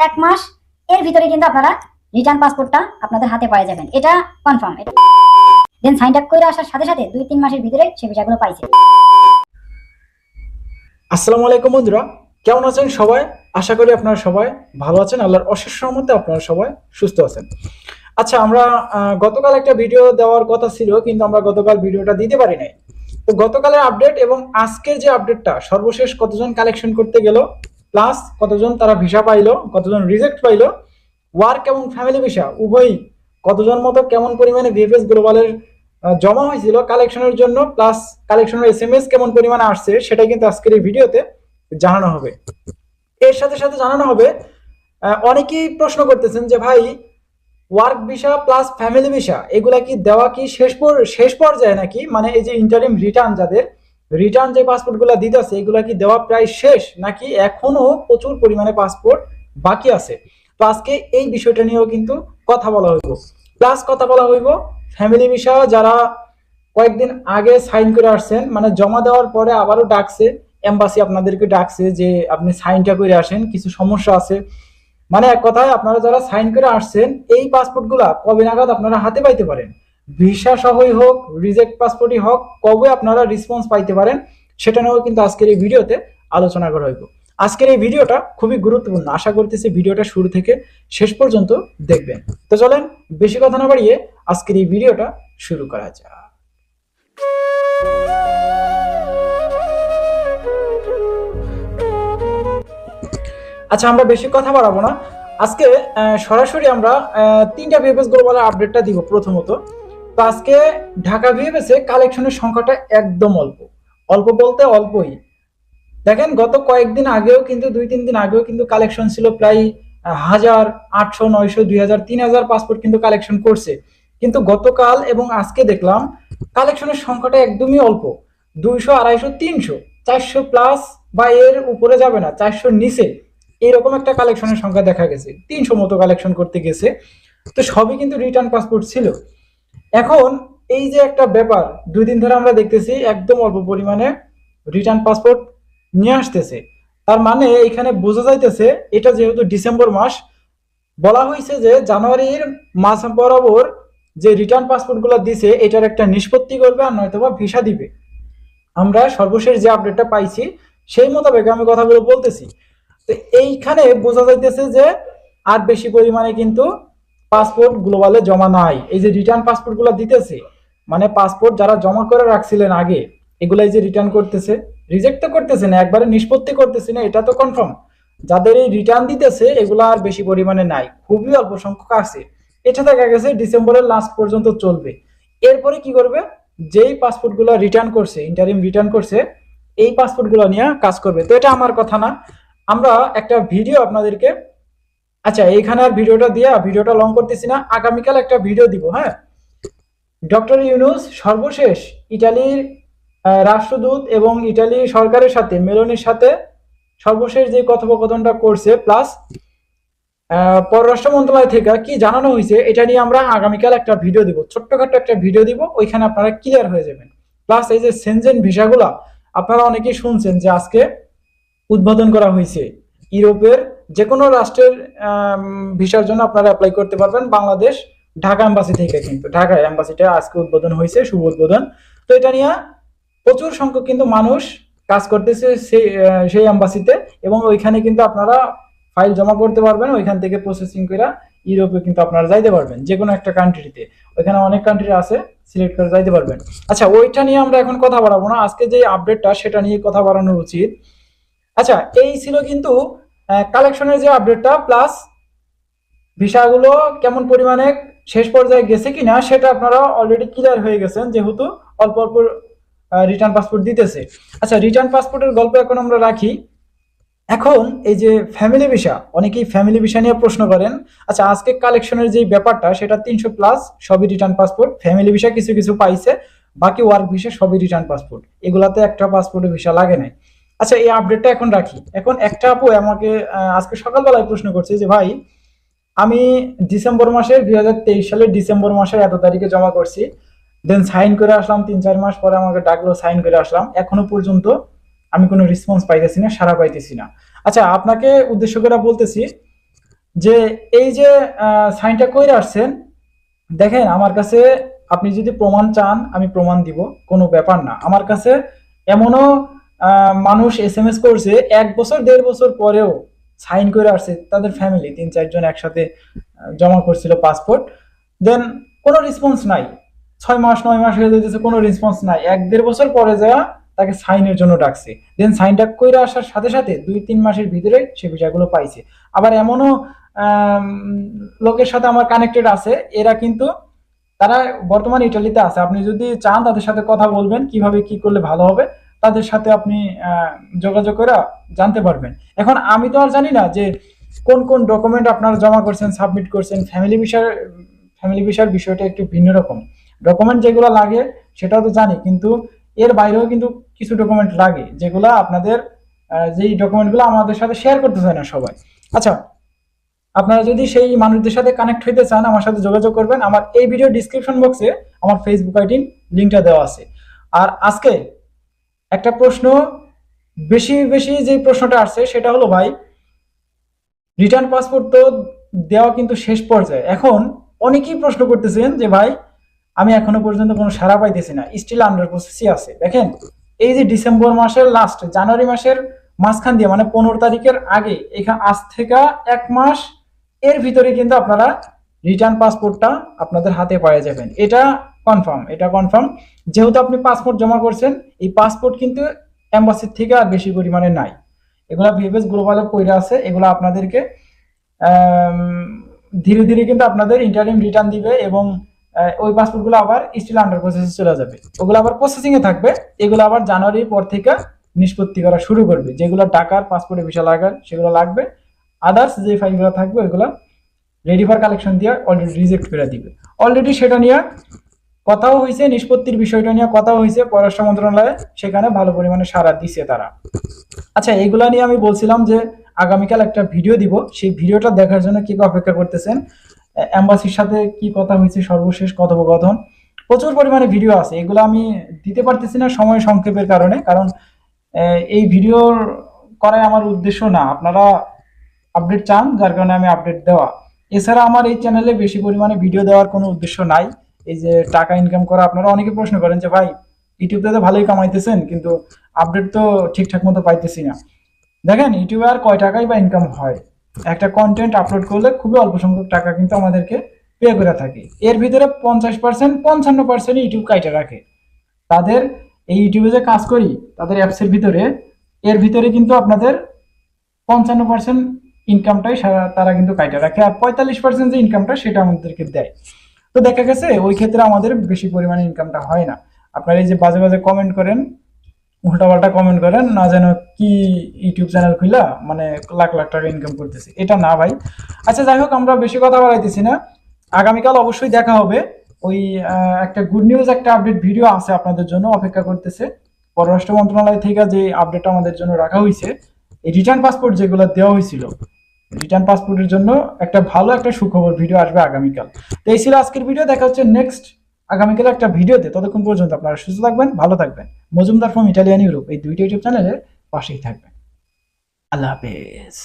1 মাস এর ভিতরে কিন্তু আপনারা রিটার্ন পাসপোর্টটা আপনাদের হাতে পেয়ে যাবেন, এটা কনফার্ম। এটা দেন সাইন আপ করে আসার সাথে সাথে 2-3 মাসের ভিতরে সেই ভিসাগুলো পাইছে। আসসালামু আলাইকুম বন্ধুরা, কেমন আছেন সবাই? আশা করি আপনারা সবাই ভালো আছেন। আল্লাহর অশেষ রহমতে আপনারা সবাই সুস্থ আছেন। আচ্ছা, আমরা গতকাল একটা ভিডিও দেওয়ার কথা ছিল, কিন্তু আমরা গতকাল ভিডিওটা দিতে পারি নাই। তো গতকালের আপডেট এবং আজকের যে আপডেটটা, সর্বশেষ কতজন কালেকশন করতে গেল, প্লাস কতজন তারা ভিসা পাইলো, কতজন রিজেক্ট পাইলো, ওয়ার্ক এবং ফ্যামিলি ভিসা উভয়ই কতজন মতো কেমন পরিমাণে ভিএফএস গ্লোবালের জমা হয়েছিল কালেকশনের জন্য, প্লাস কালেকশনের এসএমএস কেমন পরিমাণে আসছে, সেটাই কিন্তু আজকের এই ভিডিওতে জানানো হবে। এর সাথে সাথে জানানো হবে, অনেকেই প্রশ্ন করতেছেন যে ভাই, work visa plus family visa এগুলা কি দেওয়া কি শেষ পর্যায়ে নাকি, মানে এই যে ইন্টারিম রিটার্ন, যাদের রিটার্ন যে পাসপোর্ট গুলা দিতেছে এগুলা কি দেওয়া প্রায় শেষ, নাকি এখনো প্রচুর পরিমাণে পাসপোর্ট বাকি আছে? তো আজকে এই বিষয়টা নিয়েও কিন্তু কথা বলা হইব, প্লাস কথা বলা হইব ফ্যামিলি ভিসা যারা কয়েকদিন আগে সাইন করে আসছেন, মানে জমা দেওয়ার পরে আবারও ডাকছে, এম্বাসি আপনাদেরকে ডাকছে যে আপনি সাইনটা করে আসেন, কিছু সমস্যা আছে। মানে এক কথায় আপনারা যারা সাইন করে আসছেন, এই পাসপোর্ট গুলা কবে নাগাদ আপনারা হাতে পাইতে পারেন, ভিসা সহই হোক রিজেক্ট পাসপোর্টই হোক, কবে আপনারা রেসপন্স পাইতে পারেন, সেটা নিয়েও কিন্তু আজকের এই ভিডিওতে আলোচনা করা হইব। আজকের এই ভিডিওটা খুবই গুরুত্বপূর্ণ, আশা করতেছি ভিডিওটা শুরু থেকে শেষ পর্যন্ত দেখবেন। তো চলেন বেশি কথা না বাড়িয়ে আজকের এই ভিডিওটা শুরু করা যাক। আচ্ছা, আমরা বেশি কথা বাড়াবো না, আজকে সরাসরি আমরা তিনটা ভিএফএস গ্লোবালের আপডেটটা দিব। প্রথমত, তো আজকে ঢাকা ভিএফএস এ কালেকশনের সংখ্যাটা একদম অল্প, অল্প বলতে অল্পই। দেখেন, গত কয়েকদিন আগেও কিন্তু 2-3 দিন আগেও কিন্তু কালেকশন ছিল প্রায় 1000, 800, 900, 2000, 3000 পাসপোর্ট কিন্তু কালেকশন করছে। কিন্তু গতকাল এবং আজকে দেখলাম কালেকশনের সংখ্যাটা একদমই অল্প, 200, 250, 300, 400 প্লাস বা এর উপরে যাবে না, 400 নিচে এরকম একটা কালেকশনের সংখ্যা দেখা গেছে। 300 মতো কালেকশন করতে গেছে, তো সবই কিন্তু রিটার্ন পাসপোর্ট ছিল। এখন এই যে একটা ব্যাপার, 2 দিন ধরে আমরা দেখতেছি একদম অল্প পরিমাণে রিটার্ন পাসপোর্ট নিয়ে আসতেছে। তার মানে এখানে বোঝা যাইতেছে, এটা যেহেতু ডিসেম্বর মাস, বলা হয়েছে যে জানুয়ারির মাস বরাবর যে রিটার্ন পাসপোর্ট গুলো দিছে এটার একটা নিষ্পত্তি করবে, আর নয়তো বা ভিসা দিবে। আমরা সর্বশেষ যে আপডেটটা পাইছি সেই মোতাবেক আমি কথাগুলো বলতেছি। তো এইখানে বোঝা যাইতেছে যে আর বেশি পরিমাণে কিন্তু পাসপোর্ট গ্লোবালে জমা নাই। এই যে রিটার্ন পাসপোর্ট গুলো দিতেছে, মানে পাসপোর্ট যারা জমা করে রাখছিলেন আগে, এগুলাই যে রিটার্ন করতেছে, রিজেক্ট তো করতেছে না, একবারে নিষ্পত্তি করতেছে না, এটা তো কনফার্ম। যাদের এই রিটার্ন দিতেছে এগুলো আর বেশি পরিমাণে নাই, খুবই অল্প সংখ্যক আছে। এটা দেখা গেছে ডিসেম্বরের লাস্ট পর্যন্ত চলবে। এরপরে কি করবে, যেই পাসপোর্ট গুলো রিটার্ন করছে, ইন্টারিম রিটার্ন করছে, এই পাসপোর্ট গুলো নিয়ে কাজ করবে। তো এটা আমার কথা না, আমরা একটা ভিডিও আপনাদেরকে, আচ্ছা এইখানে আর ভিডিওটা লং করতেছি না, আগামীকাল একটা ভিডিও দিব। হ্যাঁ, ডক্টর ইউনূস সর্বশেষ ইটালির রাষ্ট্রদূত এবং ইটালি সরকারের সাথে, মেলোনির সাথে সর্বশেষ যে কথোপকথনটা করছে, প্লাস পররাষ্ট্র মন্ত্রণালয় থেকে কি জানানো হয়েছে, এটা নিয়ে আমরা আগামীকাল একটা ভিডিও দিব, ছোট্টখাট্ট একটা ভিডিও দিব, ওইখানে আপনারা ক্লিয়ার হয়ে যাবেন। প্লাস এই যে সেনজেন ভিসাগুলা আপনারা অনেকেই শুনছেন যে আজকে উদ্বোধন করা হয়েছে, ইউরোপের যে কোনো রাষ্ট্রের ভিসার জন্য আপনারা অ্যাপ্লাই করতে পারবেন বাংলাদেশ ঢাকা এম্বাসি থেকে। কিন্তু ঢাকা এম্বাসিটা আজকে উদ্বোধন হয়েছে, শুভ উদ্বোধন। তো এটা নিয়ে প্রচুর সংখ্যক কিন্তু মানুষ কাজ করতেছে সেই এম্বাসিতে, এবং ওইখানে কিন্তু আপনারা ফাইল জমা করতে পারবেন, ওইখান থেকে প্রসেসিং করে ইউরোপে কিন্তু আপনারা যাইতে পারবেন, যে কোনো একটা কান্ট্রিতে। ওইখানে অনেক কান্ট্রি আছে, সিলেক্ট করে যাইতে পারবেন। আচ্ছা, ওইটা নিয়ে আমরা এখন কথা বাড়াবো না, আজকে যে আপডেটটা সেটা নিয়ে কথা বাড়ানো উচিত। আচ্ছা, এই ছিল কিন্তু কালেকশনের যে আপডেটটা, প্লাস ভিসাগুলো কেমন পরিমাণে শেষ পর্যায়ে গেছে কিনা সেটা আপনারা অলরেডি ক্লিয়ার হয়ে গেছেন, যেহেতু অল্প অল্প রিটার্ন পাসপোর্ট দিতেছে। আচ্ছা, রিটার্ন পাসপোর্টের গল্প এখন আমরা রাখি। এখন এই যে ফ্যামিলি ভিসা, অনেকেই ফ্যামিলি ভিসা নিয়ে প্রশ্ন করেন। আচ্ছা, আজকে কালেকশনের যে ব্যাপারটা সেটা 300 প্লাস সবই রিটার্ন পাসপোর্ট, ফ্যামিলি ভিসা কিছু কিছু পাইছে, বাকি ওয়ার্ক ভিসা সবই রিটার্ন পাসপোর্ট, এগুলাতে একটা পাসপোর্টে ভিসা লাগে নাই। আচ্ছা, এই আপডেটটা এখন রাখি। এখন একটা আপু আমাকে আজকে সকালবেলায় প্রশ্ন করছে যে ভাই, আমি ডিসেম্বর মাসের 2023 সালের ডিসেম্বর মাসের এত তারিখে জমা করছি, দেন সাইন করে আসলাম, 3-4 মাস পরে আমাকে ডাকলো, সাইন করে আসলাম, এখনো পর্যন্ত আমি কোনো রেসপন্স পাইতেছি না, সাড়া পাইতেছি না। আচ্ছা, আপনাকে উদ্দেশ্য করে বলতেছি, যে এই যে সাইনটা কইরা আসছেন, দেখেন আমার কাছে আপনি যদি প্রমাণ চান আমি প্রমাণ দিব, কোনো ব্যাপার না। আমার কাছে এমনও মানুষ এসএমএস করছে 1 বছর 1.5 বছর পরেও সাইন করে আসছে, তাদের ফ্যামিলি 3-4 জন একসাথে জমা করছিল পাসপোর্ট, দেন কোনো রেসপন্স নাই। 6 মাস 9 মাস হয়ে যেতেছে, কোনো রেসপন্স নাই। 1-1.5 বছর পরে যা তাকে সাইনের জন্য ডাকছে, দেন সাইনটা কইরা আসার সাথে সাথে 2-3 মাসের ভিতরে সে বিষয়গুলো পাইছে। আবার এমনও আম, লোকের সাথে আমার কানেক্টেড আছে, এরা কিন্তু তারা বর্তমানে ইটালিতে আছে। আপনি যদি চান তাদের সাথে কথা বলবেন কিভাবে কি করলে ভালো হবে, তাদের সাথে আপনি যোগাযোগ করে জানতে পারবেন। এখন আমি তো আর জানি না যে কোন কোন ডকুমেন্ট আপনারা জমা করছেন, সাবমিট করছেন। ফ্যামিলি বিষয়ের বিষয়টা একটু ভিন্ন রকম। ডকুমেন্ট যেগুলো লাগে সেটাও তো জানি, কিন্তু এর বাইরেও কিন্তু কিছু ডকুমেন্ট লাগে যেগুলো আপনাদের যেই ডকুমেন্টগুলো আমাদের সাথে শেয়ার করতে চায় না সবাই। আচ্ছা, আপনারা যদি সেই মানুষদের সাথে কানেক্ট হইতে চান আমার সাথে যোগাযোগ করবেন। আমার এই ভিডিও ডিসক্রিপশন বক্সে আমার ফেসবুক আইডির লিঙ্কটা দেওয়া আছে। আর আজকে একটা প্রশ্ন, বেশি বেশি যে প্রশ্নটা আসছে সেটা হলো, ভাই রিটার্ন পাসপোর্ট তো দেওয়া কিন্তু শেষ পর্যায়ে, এখন অনেকেই প্রশ্ন করতেছেন যে ভাই আমি এখনো পর্যন্ত কোনো সাড়া পাইতেছি না, স্টিল আন্ডার প্রসেসই আছে। দেখেন, এই যে ডিসেম্বর মাসের লাস্ট, জানুয়ারি মাসের মাঝখান দিয়ে মানে 15 তারিখের আগে, এখানে আজ থেকে 1 মাস এর ভিতরে কিন্তু আপনারা রিটার্ন পাসপোর্টটা আপনাদের হাতে পাওয়া যাবেন। এটা কনফার্ম, এটা কনফার্ম। যেহেতু আপনি পাসপোর্ট জমা করছেন, এই পাসপোর্ট কিন্তু এম্বাসির থেকে আর বেশি পরিমাণে নাই। এগুলা ভিএফএস গ্লোবালে পড়ে আছে, এগুলো আপনাদেরকে ধীরে ধীরে কিন্তু আপনাদের ইন্টারিম রিটার্ন দিবে, এবং ওই পাসপোর্টগুলো আবার স্টিল আন্ডার প্রসেসে চলে যাবে, ওগুলো আবার প্রসেসিং এ থাকবে। এগুলো আবার জানুয়ারির পর থেকে নিষ্পত্তি করা শুরু করবে। যেগুলো টাকার পাসপোর্টে ভিসা লাগার সেগুলো লাগবে, আদার্স যে ফাইলগুলো থাকবে ওইগুলো রেডি ফর কালেকশন দিয়ে অলরেডি রিজেক্ট করে দিবে। অলরেডি সেটা নিয়ে কথাও হয়েছে, নিষ্পত্তির বিষয়টা নিয়ে কথাও হয়েছে পররাষ্ট্র মন্ত্রণালয়ে, সেখানে ভালো পরিমাণে সাড়া দিছে তারা। আচ্ছা, এইগুলা নিয়ে আমি বলছিলাম যে আগামীকাল একটা ভিডিও দিব, সেই ভিডিওটা দেখার জন্য কি অপেক্ষা করতেছেন। এম্বাসির সাথে কি কথা হয়েছে, সর্বশেষ কথোপকথন, প্রচুর পরিমাণে ভিডিও আছে। এগুলো আমি দিতে পারতেছি না সময় সংক্ষেপের কারণে, কারণ এই ভিডিওর করাই আমার উদ্দেশ্য না। আপনারা আপডেট চান, যার কারণে আমি আপডেট দেওয়া। এছাড়া আমার এই চ্যানেলে বেশি পরিমাণে ভিডিও দেওয়ার কোনো উদ্দেশ্য নাই। এই যে টাকা ইনকাম করা, আপনারা অনেকে প্রশ্ন করেন যে ভাই ইউটিউবে তো ভালোই কামাইতেছেন, কিন্তু আপডেট তো ঠিকঠাক মতো পাইতেছি না। দেখেন, ইউটিউবে আর কয় টাকাই বা ইনকাম হয়, একটা কন্টেন্ট আপলোড করলে খুবই অল্প সংখ্যক টাকা কিন্তু আমাদেরকে পে করে থাকে। এর ভিতরে 50% 55% ইউটিউব কাইটা রাখে। তাদের এই ইউটিউবে যে কাজ করি, তাদের অ্যাপসের ভিতরে, এর ভিতরে কিন্তু আপনাদের 55% ইনকামটাই তারা কিন্তু কাইটা রাখে, আর 45% যে ইনকামটা সেটা আমাদেরকে দেয়। তো দেখা গেছে ওই ক্ষেত্রে আমাদের বেশি পরিমাণে ইনকামটা হয় না। আপনারা এই যে বাজে বাজে কমেন্ট করেন, উল্টাপাল্টা কমেন্ট করেন, না যেন কি ইউটিউব চ্যানেল খুলা মানে লাখ লাখ টাকা ইনকাম করতেছে, এটা না ভাই। আচ্ছা, যাই হোক, আমরা বেশি কথা বাড়াইতেছি না। আগামীকাল অবশ্যই দেখা হবে। ওই একটা গুড নিউজ, একটা আপডেট ভিডিও আছে আপনাদের জন্য অপেক্ষা করতেছে। পররাষ্ট্র মন্ত্রণালয় থেকে যে আপডেটটা আমাদের জন্য রাখা হয়েছে, এই রিটার্ন পাসপোর্ট যেগুলো দেওয়া হয়েছিল, রিটার্ন পাসপোর্টের জন্য একটা ভালো একটা সুখবর ভিডিও আসবে আগামীকাল। তো এই ছিল আজকের ভিডিও, দেখা হচ্ছে নেক্সট আগামীকাল একটা ভিডিওতে। ততক্ষণ পর্যন্ত আপনারা সুস্থ থাকবেন, ভালো থাকবেন। মজুমদার ফ্রম ইটালিয়ান ইউরোপ এই দুইটা ইউটিউব চ্যানেলের পাশেই থাকবেন। আল্লাহ হাফেজ।